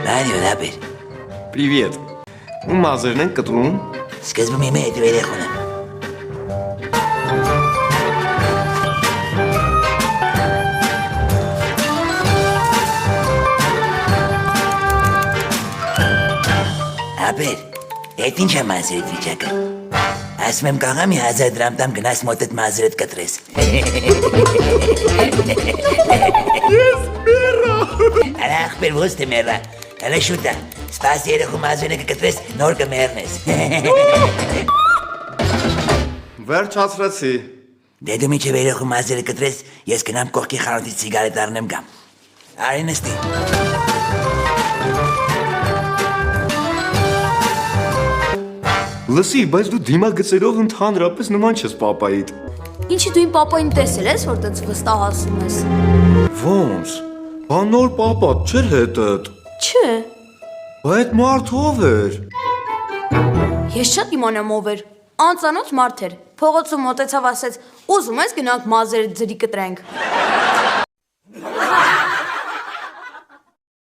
Այո, լապեր։ Привет. Ու մազերն են կտրում։ Սկզբում իմը հետ երեխուն եմ։ Ապեր, հետ ինչ է մազրիտ վիճակը։ Ասում եմ կաղամի 1000 դրամ տամ գնաս մոտդ մազրիտ կտրես։ Ես մեռա։ Արա ախպեր ոնց թե մեռա։ Հələ շուտա։ Սպաս երեխու մազրիտը կտրես, նոր կմեռնես։ Վերջացրեցի։ Դե դու միջև երեխու մազրիտը կտրես, ես գնամ կողքի խանութից սիգարետ առնեմ գամ։ Արի նստի։ Լսի, բայց դու դիմագծերով ընդհանրապես նման չես պապայիդ։ Ինչի դու իմ պապային տեսել ես, որ տենց վստահացում ես։ Ոնց։ Բան նոր պապա չէր հետդ։ Չէ, Բա այդ մարդ ով էր։ ես շատ իմանամ ով էր։ Անծանոթ մարդ էր։ Փողոցում մոտեցավ ասեց. «Ուզում ես գնանք մազերը ձրի կտրենք»։